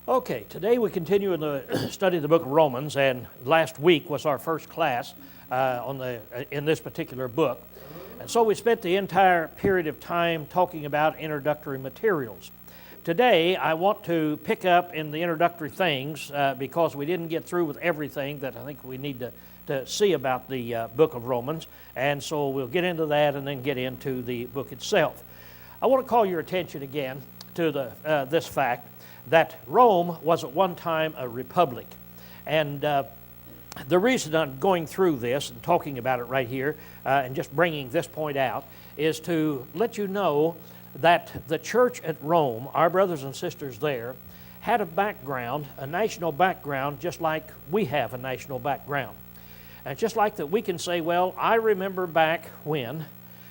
Okay, today we continue in the study of the book of Romans, and last week was our first class in this particular book. And so we spent the entire period of time talking about introductory materials. Today I want to pick up in the introductory things because we didn't get through with everything that I think we need to see about the book of Romans, and so we'll get into that and then get into the book itself. I want to call your attention again to this fact that Rome was at one time a republic. And the reason I'm going through this and talking about it right here and just bringing this point out is to let you know that the church at Rome, our brothers and sisters there, had a background, a national background, just like we have a national background. And just like that we can say, well, I remember back when,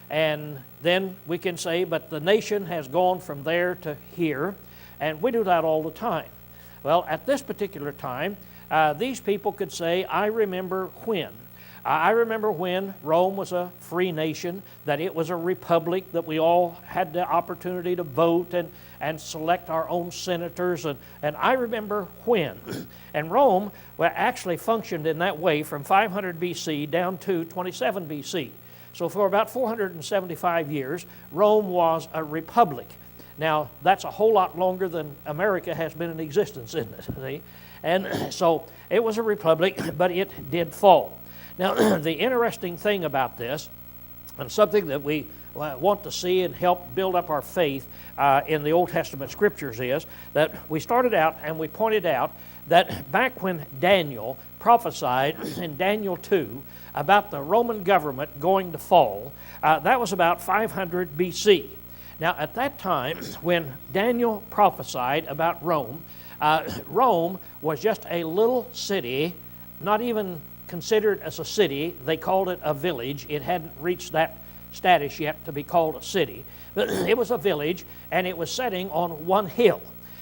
and then we can say, but the nation has gone from there to here. And we do that all the time. Well, at this particular time, these people could say, I remember when. I remember when Rome was a free nation, that it was a republic, that we all had the opportunity to vote and select our own senators. And I remember when. And Rome actually functioned in that way from 500 BC down to 27 BC. So for about 475 years, Rome was a republic. Now, that's a whole lot longer than America has been in existence, isn't it? See? And so it was a republic, but it did fall. Now, the interesting thing about this, and something that we want to see and help build up our faith in the Old Testament scriptures, is that we started out and we pointed out that back when Daniel prophesied in Daniel 2 about the Roman government going to fall, that was about 500 BC. Now, at that time, when Daniel prophesied about Rome, Rome was just a little city, not even considered as a city. They called it a village. It hadn't reached that status yet to be called a city. But it was a village, and it was sitting on one hill.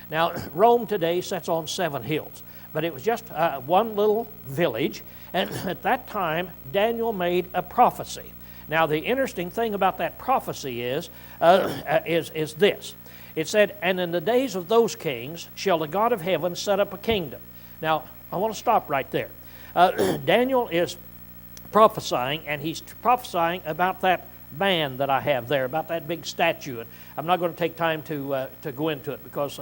Now, Rome today sits on 7 hills, but it was just one little village. And at that time, Daniel made a prophecy. Now, the interesting thing about that prophecy is this. It said, and in the days of those kings shall the God of heaven set up a kingdom. Now, I want to stop right there. Daniel is prophesying, and he's prophesying about that man that I have there, about that big statue. And I'm not going to take time to go into it because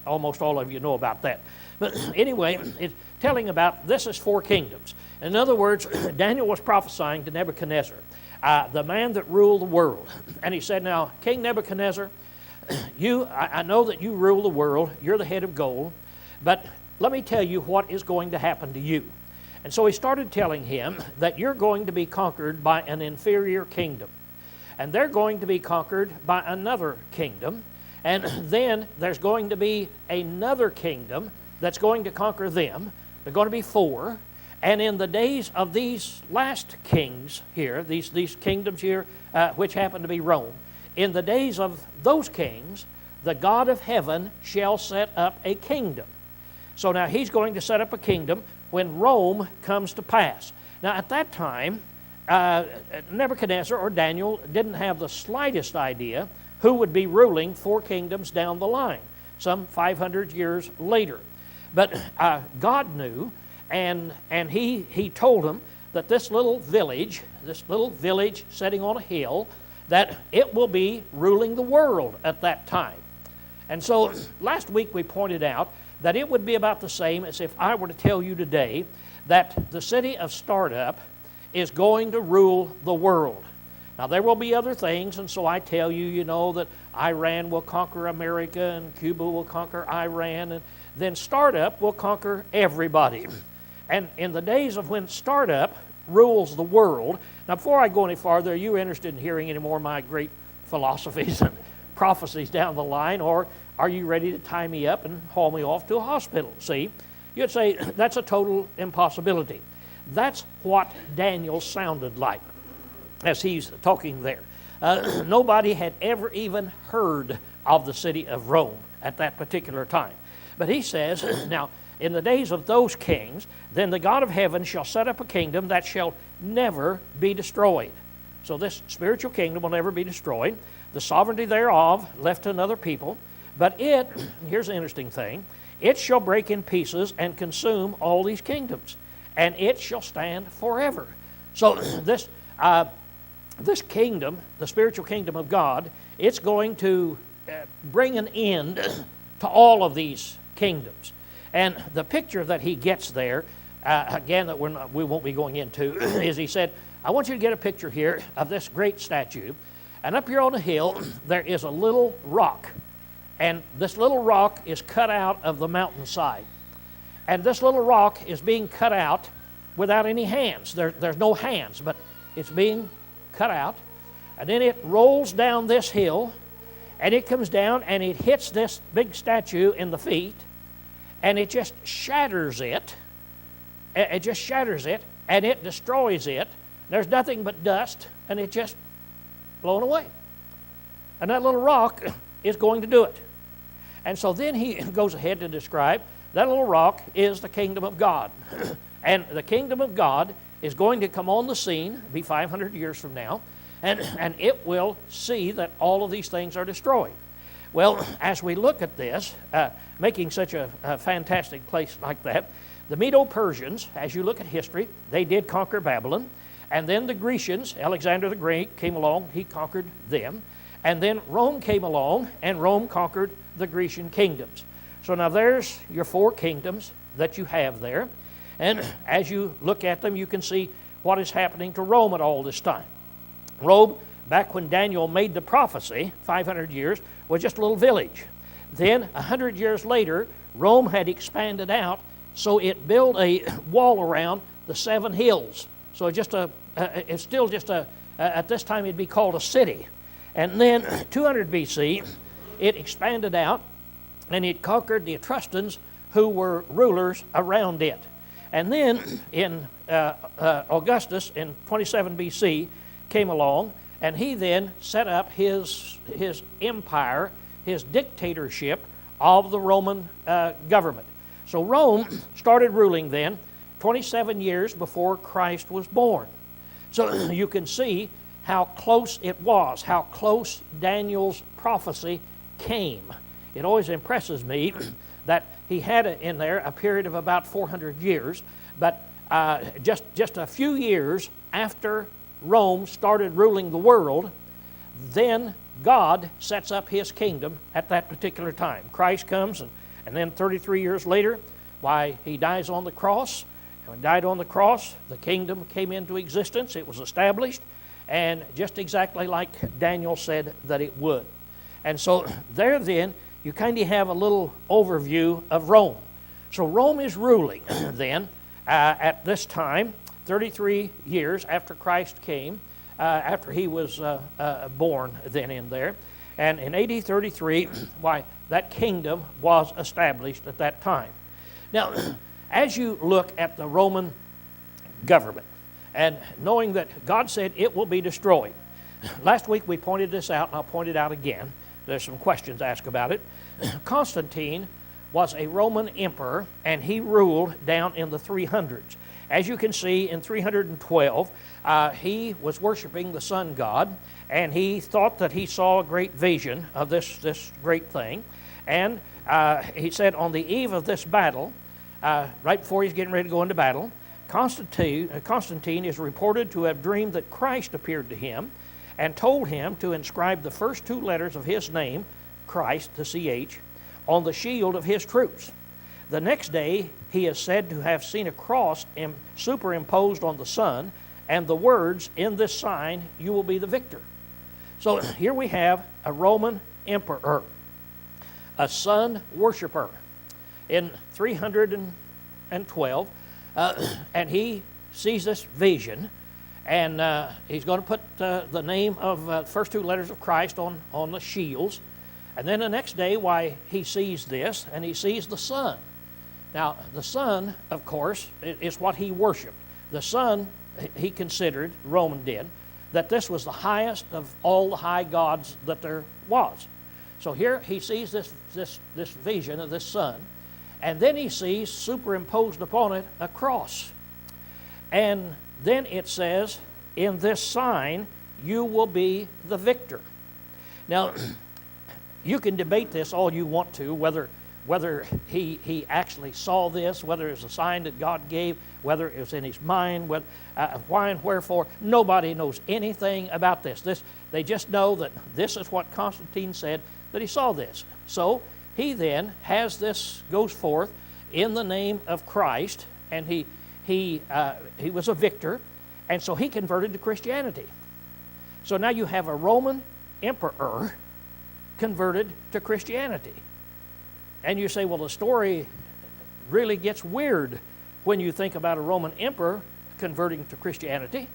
almost all of you know about that. But anyway, it's telling about this is 4 kingdoms. In other words, Daniel was prophesying to Nebuchadnezzar, the man that ruled the world. And he said, now, King Nebuchadnezzar, I know that you rule the world. You're the head of gold. But let me tell you what is going to happen to you. And so he started telling him that you're going to be conquered by an inferior kingdom. And they're going to be conquered by another kingdom. And then there's going to be another kingdom that's going to conquer them. They're going to be 4. And in the days of these last kings here, these kingdoms here, which happen to be Rome, in the days of those kings, the God of heaven shall set up a kingdom. So now he's going to set up a kingdom when Rome comes to pass. Now at that time, Nebuchadnezzar or Daniel didn't have the slightest idea who would be ruling 4 kingdoms down the line, some 500 years later. But God knew. And he told him that this little village sitting on a hill, that it will be ruling the world at that time. And so last week we pointed out that it would be about the same as if I were to tell you today that the city of Startup is going to rule the world. Now there will be other things, and so I tell you, that Iran will conquer America and Cuba will conquer Iran, and then Startup will conquer everybody. And in the days of when Startup rules the world, now before I go any farther, are you interested in hearing any more of my great philosophies and prophecies down the line, or are you ready to tie me up and haul me off to a hospital? See, you'd say that's a total impossibility. That's what Daniel sounded like as he's talking there. Nobody had ever even heard of the city of Rome at that particular time. But he says, now, in the days of those kings, then the God of heaven shall set up a kingdom that shall never be destroyed. So this spiritual kingdom will never be destroyed. The sovereignty thereof left to another people. But here's the interesting thing, it shall break in pieces and consume all these kingdoms, and it shall stand forever. So this kingdom, the spiritual kingdom of God, it's going to bring an end to all of these kingdoms. And the picture that he gets there, again, that we won't be going into, is he said, I want you to get a picture here of this great statue. And up here on the hill, there is a little rock. And this little rock is cut out of the mountainside. And this little rock is being cut out without any hands. There's no hands, but it's being cut out. And then it rolls down this hill, and it comes down, and it hits this big statue in the feet, and it just shatters it. It just shatters it, and it destroys it. There's nothing but dust, and it just blown away. And that little rock is going to do it. And so then he goes ahead to describe that little rock is the kingdom of God. And the kingdom of God is going to come on the scene, be 500 years from now, and it will see that all of these things are destroyed. Well, as we look at this, making such a fantastic place like that, the Medo-Persians, as you look at history, they did conquer Babylon. And then the Grecians, Alexander the Great came along, he conquered them. And then Rome came along, and Rome conquered the Grecian kingdoms. So now there's your 4 kingdoms that you have there. And as you look at them, you can see what is happening to Rome at all this time. Rome, back when Daniel made the prophecy, 500 years, was just a little village. Then, 100 years later, Rome had expanded out, so it built a wall around the 7 hills. So it's still just at this time it'd be called a city. And then 200 BC, it expanded out, and it conquered the Etruscans, who were rulers around it. And then in Augustus in 27 BC came along, and he then set up his empire, his dictatorship of the Roman government. So Rome started ruling then 27 years before Christ was born. So you can see how close it was, how close Daniel's prophecy came. It always impresses me that he had in there a period of about 400 years, but just a few years after Rome started ruling the world, then God sets up his kingdom at that particular time. Christ comes, and then 33 years later, why, he dies on the cross. And when he died on the cross, the kingdom came into existence. It was established, and just exactly like Daniel said that it would. And so there then, you kind of have a little overview of Rome. So Rome is ruling then at this time, 33 years after Christ came, after he was born then in there. And in AD 33, why, that kingdom was established at that time. Now, as you look at the Roman government, and knowing that God said it will be destroyed. Last week we pointed this out, and I'll point it out again. There's some questions asked about it. Constantine was a Roman emperor, and he ruled down in the 300s. As you can see, in 312, he was worshiping the sun god, and he thought that he saw a great vision of this great thing. And he said, on the eve of this battle, right before he's getting ready to go into battle, Constantine is reported to have dreamed that Christ appeared to him and told him to inscribe the first 2 letters of his name, Christ, the CH, on the shield of his troops. The next day, he is said to have seen a cross superimposed on the sun, and the words, in this sign, you will be the victor. So here we have a Roman emperor, a sun worshiper in 312, and he sees this vision, and he's going to put the name of the first 2 letters of Christ on the shields. And then the next day, why, he sees this, and he sees the sun. Now, the sun, of course, is what he worshiped. The sun, he considered, Roman did, that this was the highest of all the high gods that there was. So here he sees this vision of this sun, and then he sees superimposed upon it a cross. And then it says, in this sign, you will be the victor. Now, you can debate this all you want to, whether whether he actually saw this, whether it was a sign that God gave, whether it was in his mind, why and wherefore. Nobody knows anything about this. They just know that this is what Constantine said, that he saw this. So he then has this, goes forth in the name of Christ, and he was a victor, and so he converted to Christianity. So now you have a Roman emperor converted to Christianity. And you say, well, the story really gets weird when you think about a Roman emperor converting to Christianity.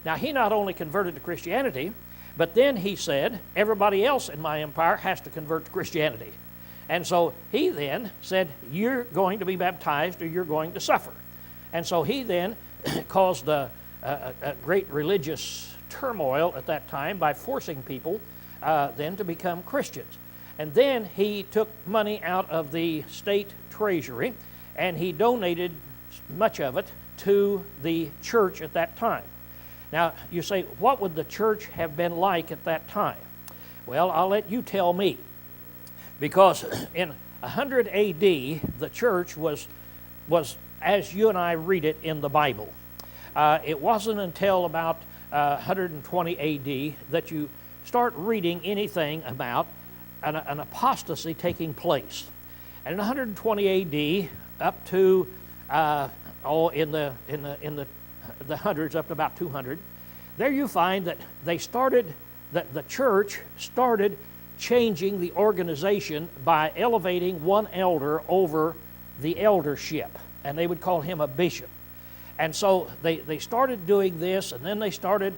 Now, he not only converted to Christianity, but then he said, everybody else in my empire has to convert to Christianity. And so he then said, you're going to be baptized or you're going to suffer. And so he then caused a great religious turmoil at that time by forcing people then to become Christians. And then he took money out of the state treasury and he donated much of it to the church at that time. Now, you say, what would the church have been like at that time? Well, I'll let you tell me. Because in 100 A.D., the church was as you and I read it in the Bible. It wasn't until about 120 A.D. that you start reading anything about an apostasy taking place. And in 120 A.D. up to in the hundreds up to about 200, there you find that the church started changing the organization by elevating one elder over the eldership, and they would call him a bishop. And so they started doing this, and then they started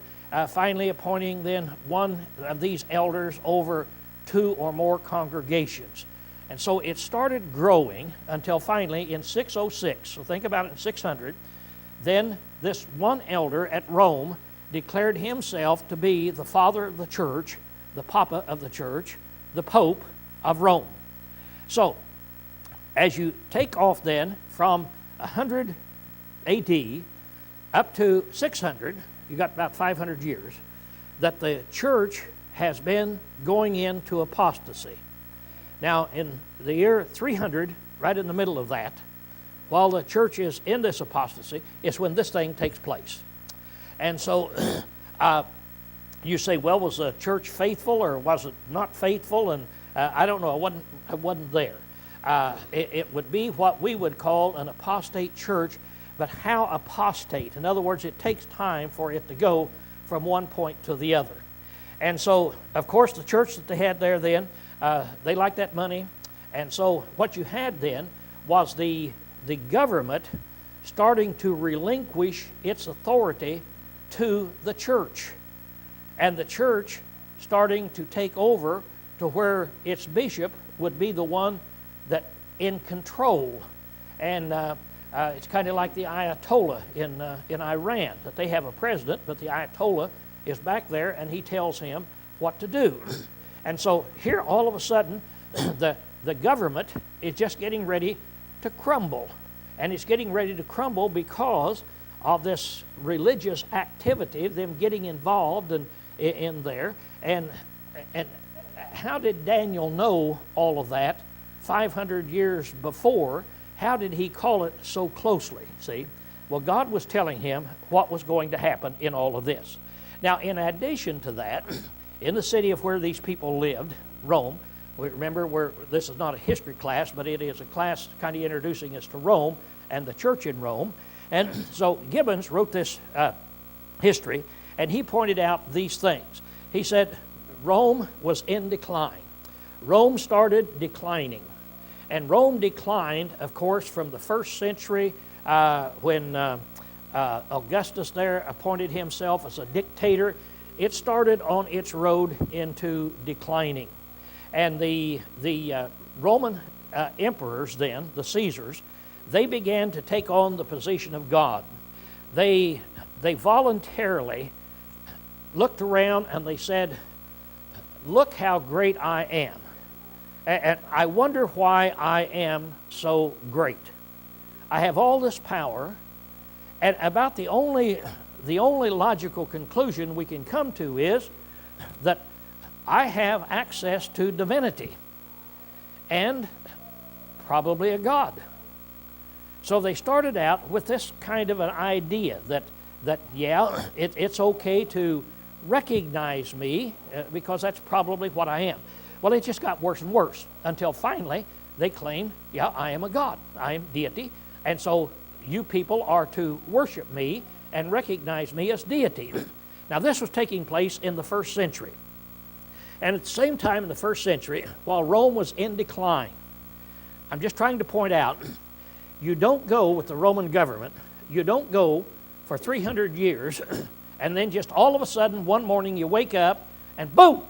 finally appointing then one of these elders over 2 or more congregations. And so it started growing until finally in 606, so think about it, in 600, then this one elder at Rome declared himself to be the father of the church, the papa of the church, the pope of Rome. So as you take off then from 100 AD up to 600, you got about 500 years, that the church has been going into apostasy. Now, in the year 300, right in the middle of that, while the church is in this apostasy, is when this thing takes place. And so you say, well, was the church faithful or was it not faithful? And I don't know, I wasn't there. It would be what we would call an apostate church, but how apostate? In other words, it takes time for it to go from one point to the other. And so, of course, the church that they had there then, they liked that money. And so what you had then was the government starting to relinquish its authority to the church. And the church starting to take over to where its bishop would be the one that in control. And it's kind of like the Ayatollah in Iran, that they have a president, but the Ayatollah is back there and he tells him what to do. And so here all of a sudden the government is just getting ready to crumble. And it's getting ready to crumble because of this religious activity, them getting involved in there. And how did Daniel know all of that 500 years before? How did he call it so closely? See? Well, God was telling him what was going to happen in all of this. Now, in addition to that, in the city of where these people lived, Rome, remember, this is not a history class, but it is a class kind of introducing us to Rome and the church in Rome. And so Gibbons wrote this history, and he pointed out these things. He said Rome was in decline. Rome started declining. And Rome declined, of course, from the first century when Augustus there appointed himself as a dictator. It started on its road into declining. And the Roman emperors then, the Caesars, they began to take on the position of God. They voluntarily looked around and they said, look how great I am. And I wonder why I am so great. I have all this power, and about the only logical conclusion we can come to is that I have access to divinity. And probably a god. So they started out with this kind of an idea that yeah, it's okay to recognize me because that's probably what I am. Well, it just got worse and worse until finally they claimed, yeah, I am a god. I am deity. And so you people are to worship me and recognize me as deity. Now, this was taking place in the first century. And at the same time in the first century, while Rome was in decline, I'm just trying to point out, you don't go with the Roman government, you don't go for 300 years, and then just all of a sudden, one morning you wake up, and boom,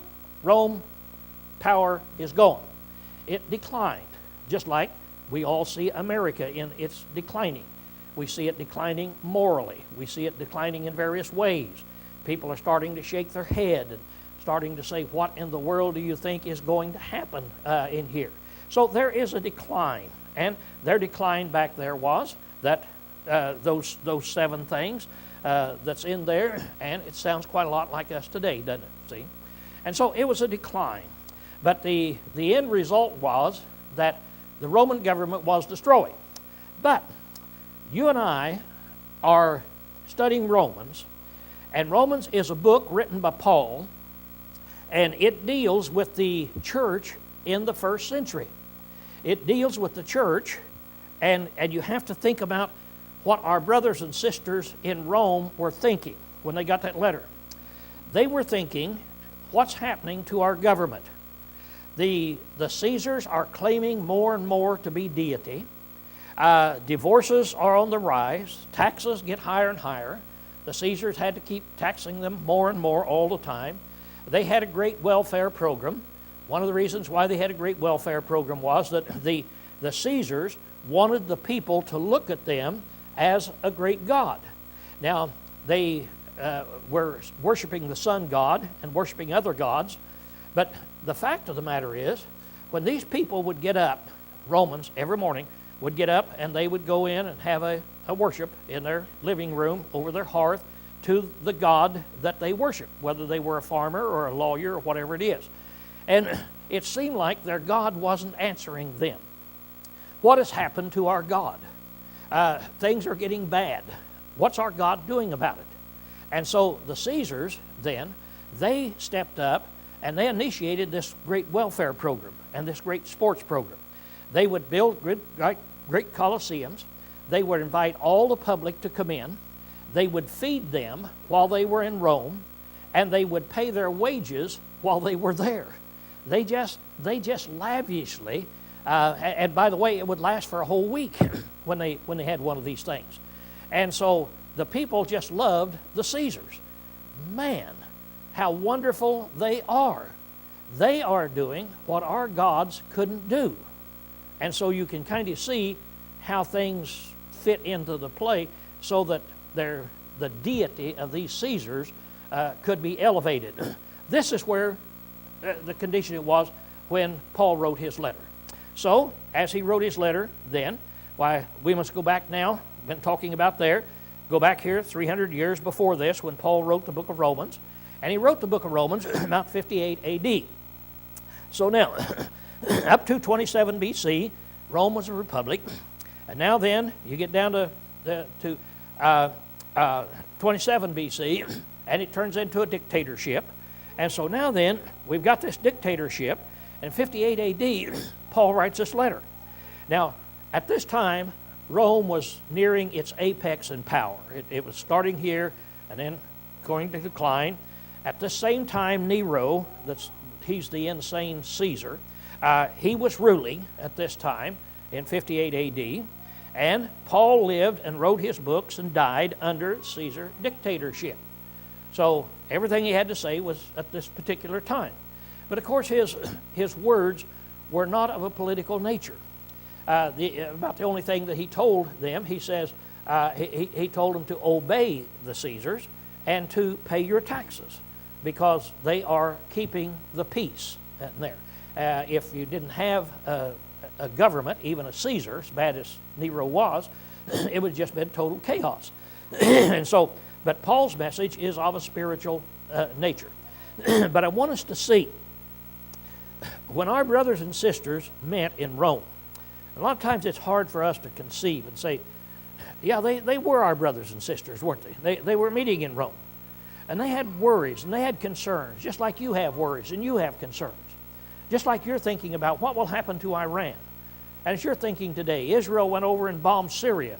Rome power is gone. It declined, just like we all see America in its declining. We see it declining morally. We see it declining in various ways. People are starting to shake their head and starting to say, what in the world do you think is going to happen in here? So there is a decline. And their decline back there was that those 7 things that's in there, and it sounds quite a lot like us today, doesn't it? See? And so it was a decline. But the end result was that the Roman government was destroyed. But you and I are studying Romans, and Romans is a book written by Paul, and it deals with the church in the first century. It deals with the church, and you have to think about what our brothers and sisters in Rome were thinking when they got that letter. They were thinking, what's happening to our government? The Caesars are claiming more and more to be deity. Divorces are on the rise. Taxes get higher and higher. The Caesars had to keep taxing them more and more all the time. They had a great welfare program. One of the reasons why they had a great welfare program was that the Caesars wanted the people to look at them as a great god. Now, they were worshiping the sun god and worshiping other gods, but the fact of the matter is, when these people would get up, Romans every morning would get up and they would go in and have a worship in their living room over their hearth to the god that they worship, whether they were a farmer or a lawyer or whatever it is. And it seemed like their God wasn't answering them. What has happened to our God? Things are getting bad. What's our God doing about it? And so the Caesars then, they stepped up and they initiated this great welfare program and this great sports program. They would build great coliseums. They would invite all the public to come in. They would feed them while they were in Rome, and they would pay their wages while they were there. They just lavishly, and by the way, it would last for a whole week when they had one of these things. And so the people just loved the Caesars. Man, how wonderful they are. They are doing what our gods couldn't do. And so you can kind of see how things fit into the play so that the deity of these Caesars could be elevated. This is where the condition it was when Paul wrote his letter. So, as he wrote his letter then, why, we must go back now, been talking about there, go back here 300 years before this when Paul wrote the book of Romans, and he wrote the book of Romans about 58 A.D. So now, up to 27 B.C., Rome was a republic, and now then, you get down to 27 B.C., and it turns into a dictatorship. And so now then, we've got this dictatorship, and 58 A.D., Paul writes this letter. Now, at this time, Rome was nearing its apex in power. It was starting here and then going to decline. At the same time, Nero, he's the insane Caesar, he was ruling at this time in 58 A.D., and Paul lived and wrote his books and died under Caesar dictatorship. So everything he had to say was at this particular time. But of course his words were not of a political nature. About the only thing that he told them, he says, he told them to obey the Caesars and to pay your taxes because they are keeping the peace there. If you didn't have a government, even a Caesar, as bad as Nero was, it would have just been total chaos. And so, but Paul's message is of a spiritual nature. But I want us to see, when our brothers and sisters met in Rome, A lot of times it's hard for us to conceive and say, yeah, they were our brothers and sisters, weren't they? They were meeting in Rome. And they had worries and they had concerns, just like you have worries and you have concerns. Just like you're thinking about what will happen to Iran. And as you're thinking today, Israel went over and bombed Syria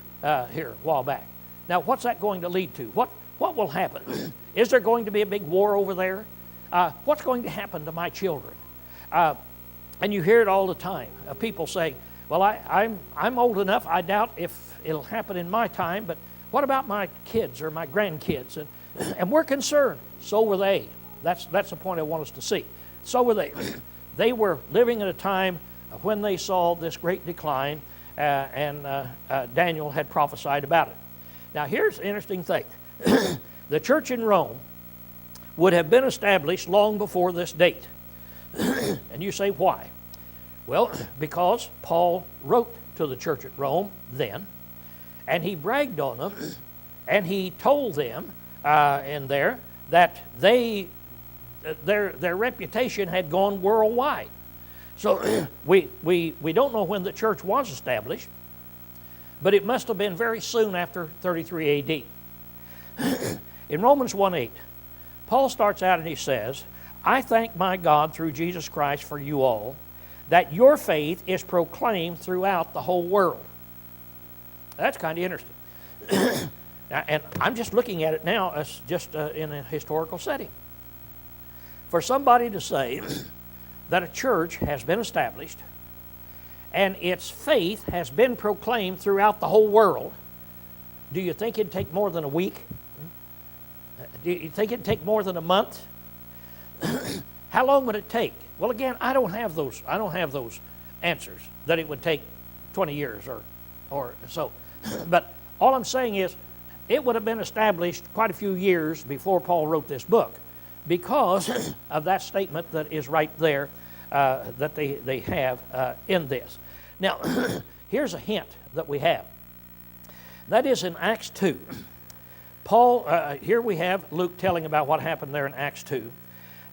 here a while back. Now, what's that going to lead to? What will happen? Is there going to be a big war over there? What's going to happen to my children? And you hear it all the time. People saying, well, I'm old enough, I doubt if it'll happen in my time, but what about my kids or my grandkids? And we're concerned. So were they. That's the point I want us to see. So were they. They were living at a time when they saw this great decline, and Daniel had prophesied about it. Now, here's the interesting thing. The church in Rome would have been established long before this date. And you say, why? Well, because Paul wrote to the church at Rome then, and he bragged on them, and he told them in there that their reputation had gone worldwide. So we don't know when the church was established, but it must have been very soon after 33 A.D. In Romans 1:8, Paul starts out and he says, I thank my God through Jesus Christ for you all, that your faith is proclaimed throughout the whole world. That's kind of interesting. And I'm just looking at it now as just in a historical setting. For somebody to say that a church has been established and its faith has been proclaimed throughout the whole world, do you think it'd take more than a week? Do you think it'd take more than a month? How long would it take? Well, again, I don't have those answers that it would take 20 years or so. But all I'm saying is it would have been established quite a few years before Paul wrote this book because of that statement that is right there that they have in this. Now, here's a hint that we have. That is in Acts 2. Paul, here we have Luke telling about what happened there in Acts 2.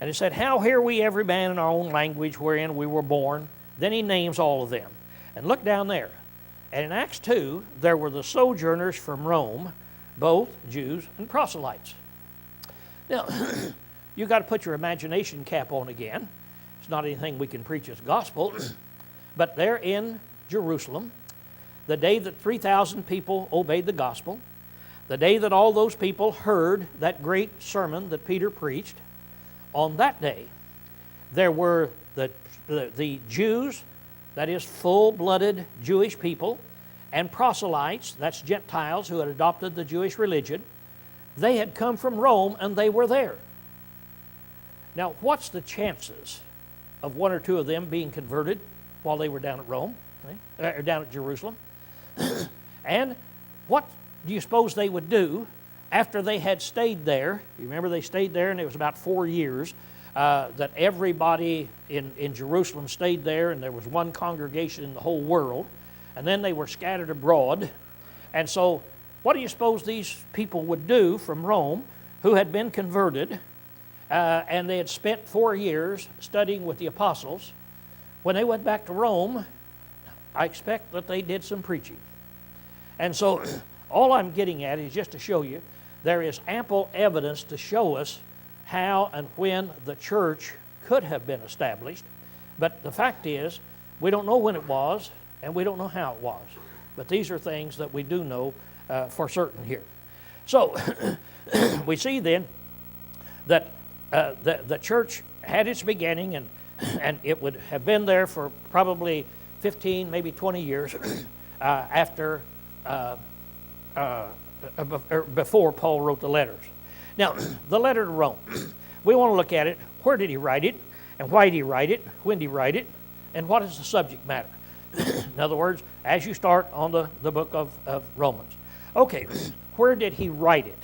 And he said, how hear we every man in our own language wherein we were born? Then he names all of them. And look down there. And in Acts 2, there were the sojourners from Rome, both Jews and proselytes. Now, you've got to put your imagination cap on again. It's not anything we can preach as gospel. But they're in Jerusalem, the day that 3,000 people obeyed the gospel, the day that all those people heard that great sermon that Peter preached. On that day, there were the Jews, that is full-blooded Jewish people, and proselytes, that's Gentiles who had adopted the Jewish religion. They had come from Rome and they were there. Now, what's the chances of one or two of them being converted while they were down at Rome, or down at Jerusalem? And what do you suppose they would do after they had stayed there? You remember they stayed there, and it was about 4 years that everybody in Jerusalem stayed there, and there was one congregation in the whole world, and then they were scattered abroad. And so what do you suppose these people would do from Rome who had been converted, and they had spent 4 years studying with the apostles? When they went back to Rome, I expect that they did some preaching. And so all I'm getting at is just to show you there is ample evidence to show us how and when the church could have been established. But the fact is, we don't know when it was, and we don't know how it was. But these are things that we do know for certain here. So we see then that the church had its beginning, and it would have been there for probably 15, maybe 20 years after before Paul wrote the letters. Now, the letter to Rome, we want to look at it. Where did he write it? And why did he write it? When did he write it? And what is the subject matter? In other words, as you start on the book of Romans. Okay, where did he write it?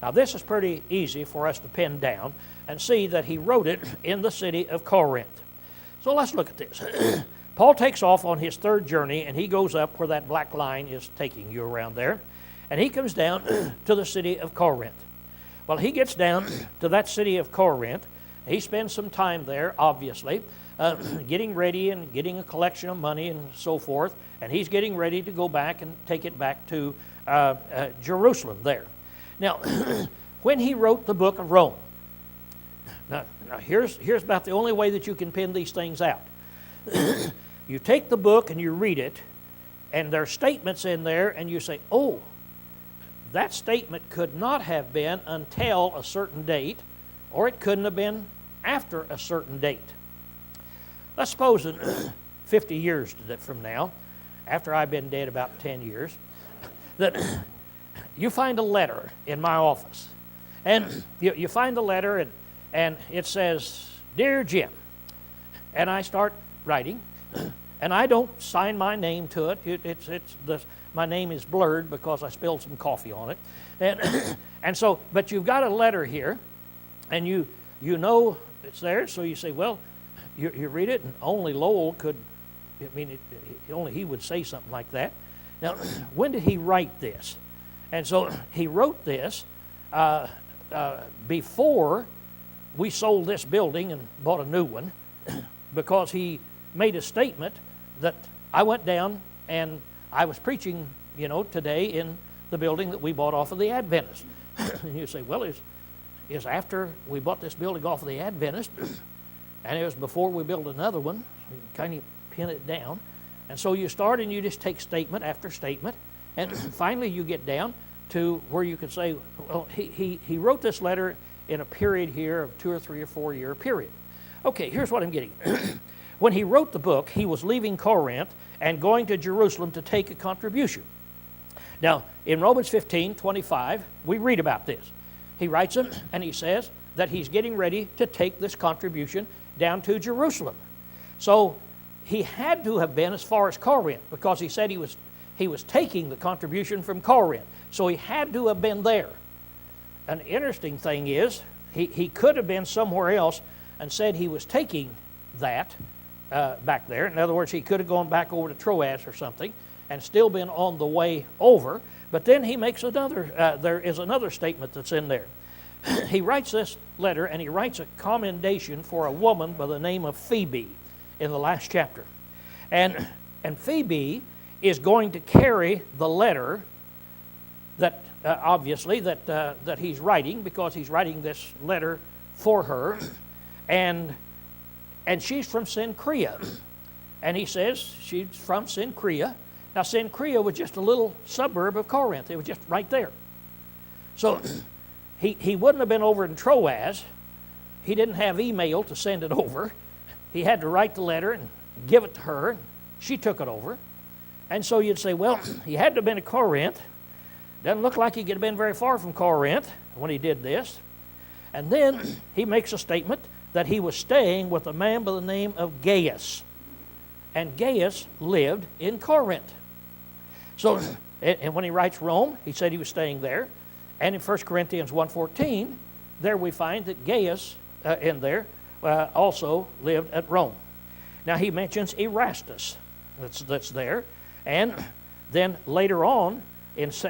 Now, this is pretty easy for us to pin down and see that he wrote it in the city of Corinth. So let's look at this. Paul takes off on his third journey, and he goes up where that black line is taking you around there, and he comes down to the city of Corinth. Well, he gets down to that city of Corinth, he spends some time there, obviously, getting ready and getting a collection of money and so forth, and he's getting ready to go back and take it back to Jerusalem there. Now, when he wrote the book of Rome, now here's about the only way that you can pin these things out. You take the book and you read it, and there are statements in there, and you say, oh, that statement could not have been until a certain date, or it couldn't have been after a certain date. Let's suppose in 50 years from now, after I've been dead about 10 years, that you find a letter in my office. And you find the letter, and it says, Dear Jim. And I start writing, and I don't sign my name to it. My name is blurred because I spilled some coffee on it. And so, but you've got a letter here, and you know it's there, so you say, well, you read it, and only Lowell could, only he would say something like that. Now, when did he write this? And so he wrote this before we sold this building and bought a new one, because he made a statement that I went down and I was preaching, today in the building that we bought off of the Adventist. And you say, well, is after we bought this building off of the Adventist, and it was before we built another one, so you can kind of pin it down. And so you start and you just take statement after statement, and finally you get down to where you can say, well, he wrote this letter in a period here of 2 or 3 or 4 year period. Okay, here's what I'm getting. When he wrote the book, he was leaving Corinth and going to Jerusalem to take a contribution. Now, in Romans 15:25, we read about this. He writes it, and he says that he's getting ready to take this contribution down to Jerusalem. So he had to have been as far as Corinth, because he said he was taking the contribution from Corinth. So he had to have been there. An interesting thing is, he could have been somewhere else and said he was taking that back there. In other words, he could have gone back over to Troas or something and still been on the way over. But then he makes there is another statement that's in there. He writes this letter, and he writes a commendation for a woman by the name of Phoebe in the last chapter. And Phoebe is going to carry the letter that obviously that he's writing, because he's writing this letter for her, and she's from Cenchrea, and he says she's from Cenchrea. Now, Cenchrea was just a little suburb of Corinth. It was just right there. So he wouldn't have been over in Troas. He didn't have email to send it over. He had to write the letter and give it to her. She took it over. And so you'd say, well, he had to have been in Corinth. Doesn't look like he could have been very far from Corinth when he did this. And then he makes a statement that he was staying with a man by the name of Gaius. And Gaius lived in Corinth. So, and when he writes Rome, he said he was staying there. And in 1 Corinthians 1:14, there we find that Gaius also lived at Rome. Now he mentions Erastus that's there. And then later on in 2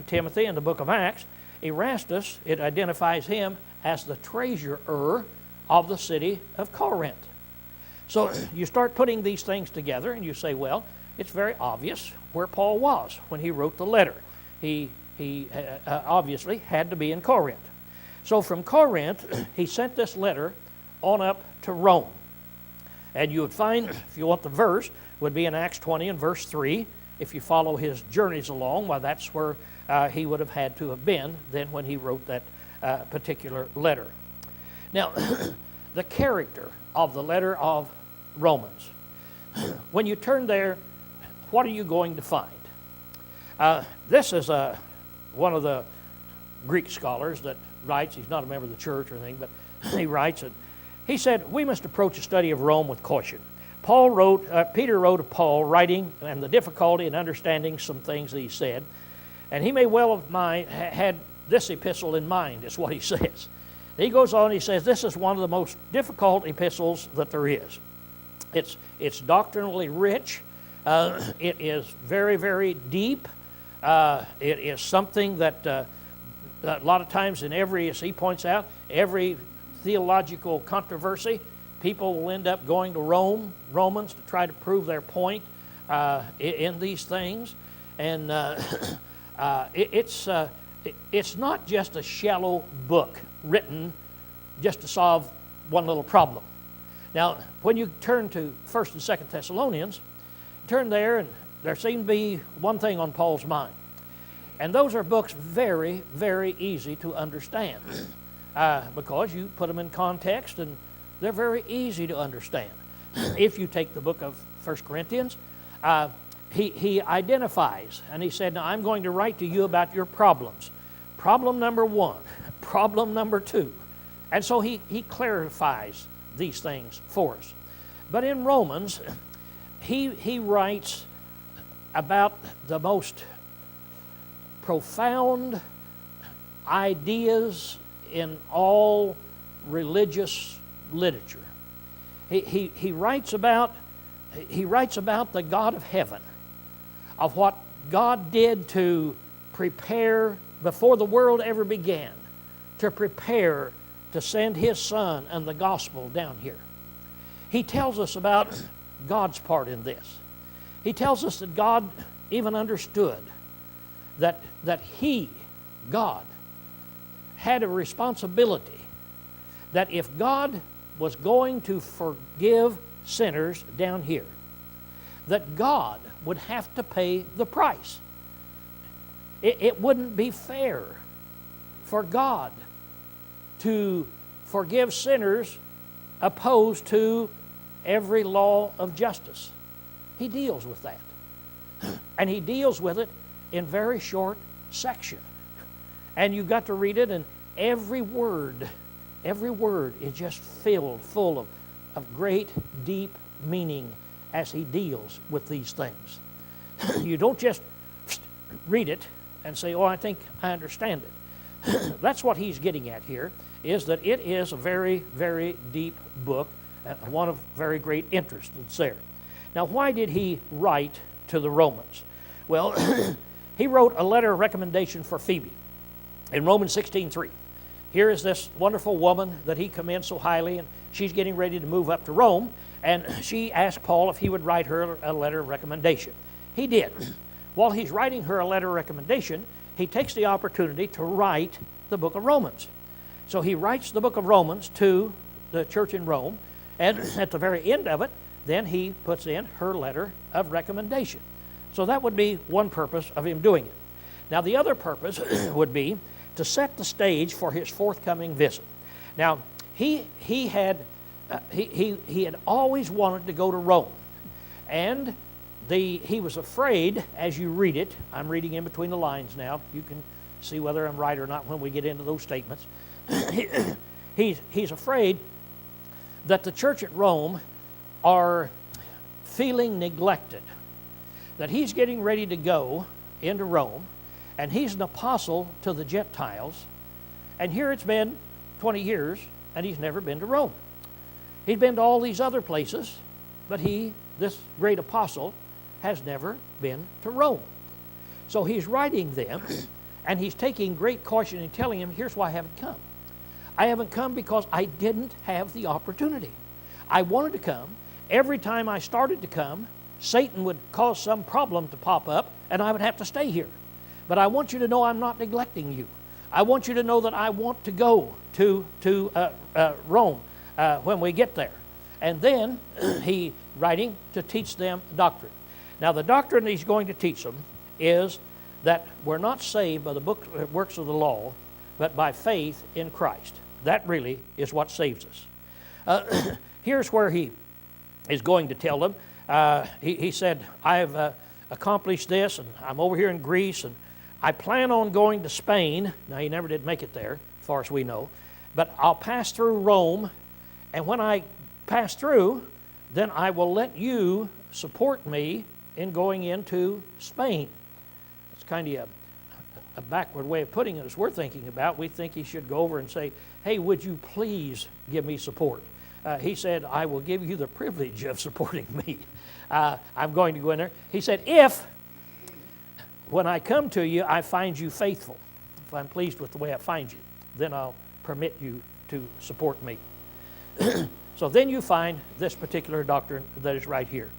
Timothy in the book of Acts, Erastus, it identifies him as the treasurer of the city of Corinth. So you start putting these things together and you say, well, it's very obvious where Paul was when he wrote the letter. He obviously had to be in Corinth. So from Corinth, he sent this letter on up to Rome. And you would find, if you want the verse, would be in Acts 20 and verse 3. If you follow his journeys along, well, that's where he would have had to have been then when he wrote that particular letter. Now, the character of the letter of Romans. When you turn there, what are you going to find? This is one of the Greek scholars that writes. He's not a member of the church or anything, but he writes it. He said, we must approach a study of Rome with caution. Peter wrote of Paul writing and the difficulty in understanding some things that he said. And he may well have had this epistle in mind, is what he says. He goes on, he says, this is one of the most difficult epistles that there is. It's doctrinally rich. It is very, very deep. It is something that a lot of times as he points out, every theological controversy. People will end up going to Romans, to try to prove their point in these things. And it's not just a shallow book written just to solve one little problem. Now, when you turn to 1st and 2nd Thessalonians, turn there, and there seems to be one thing on Paul's mind. And those are books very, very easy to understand because you put them in context, and they're very easy to understand. If you take the book of 1 Corinthians, he identifies, and he said, now I'm going to write to you about your problems. Problem number 1, problem number 2. And so he clarifies these things for us. But in Romans, he writes about the most profound ideas in all religious literature. He writes about the God of heaven, of what God did to prepare before the world ever began, to prepare to send His Son and the gospel down here. He tells us about God's part in this. He tells us that God even understood that He, God, had a responsibility that if God was going to forgive sinners down here, that God would have to pay the price. It wouldn't be fair for God to forgive sinners opposed to every law of justice. He deals with that. And He deals with it in very short section. And you've got to read it, and every word is just filled full of great, deep meaning as he deals with these things. You don't just read it and say, oh, I think I understand it. That's what he's getting at here, is that it is a very, very deep book, one of very great interest that's there. Now, why did he write to the Romans? Well, he wrote a letter of recommendation for Phoebe in Romans 16:3. Here is this wonderful woman that he commends so highly, and she's getting ready to move up to Rome, and she asked Paul if he would write her a letter of recommendation. He did. While he's writing her a letter of recommendation, he takes the opportunity to write the book of Romans. So he writes the book of Romans to the church in Rome, and at the very end of it, then he puts in her letter of recommendation. So that would be one purpose of him doing it. Now the other purpose would be to set the stage for his forthcoming visit. Now he had always wanted to go to Rome, and he was afraid, as you read it, I'm reading in between the lines now, you can see whether I'm right or not when we get into those statements. He's afraid that the church at Rome are feeling neglected, that he's getting ready to go into Rome, and he's an apostle to the Gentiles, and here it's been 20 years, and he's never been to Rome. He's been to all these other places, but this great apostle, has never been to Rome. So he's writing them, and he's taking great caution in telling him, here's why I haven't come. I haven't come because I didn't have the opportunity. I wanted to come. Every time I started to come, Satan would cause some problem to pop up, and I would have to stay here. But I want you to know I'm not neglecting you. I want you to know that I want to go to Rome when we get there. And then he writing to teach them doctrine. Now the doctrine he's going to teach them is that we're not saved by the works of the law, but by faith in Christ. That really is what saves us. Here's where he is going to tell them. He said, I've accomplished this, and I'm over here in Greece, and I plan on going to Spain. Now, he never did make it there, as far as we know. But I'll pass through Rome, and when I pass through, then I will let you support me in going into Spain. It's kind of a backward way of putting it, as we're thinking about. We think he should go over and say, hey, would you please give me support? He said, I will give you the privilege of supporting me. I'm going to go in there. He said, if, when I come to you, I find you faithful, if I'm pleased with the way I find you, then I'll permit you to support me. So then you find this particular doctrine that is right here.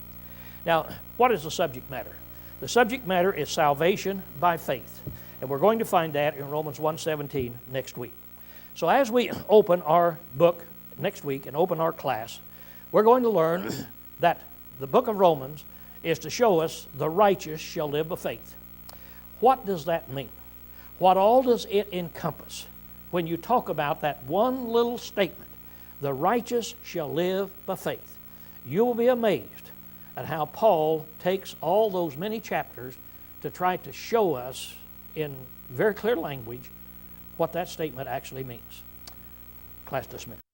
Now, what is the subject matter? The subject matter is salvation by faith. And we're going to find that in Romans 1:17 next week. So as we open our book next week and open our class, we're going to learn that the book of Romans is to show us the righteous shall live by faith. What does that mean? What all does it encompass when you talk about that one little statement, the righteous shall live by faith? You will be amazed at how Paul takes all those many chapters to try to show us in very clear language what that statement actually means. Class dismissed.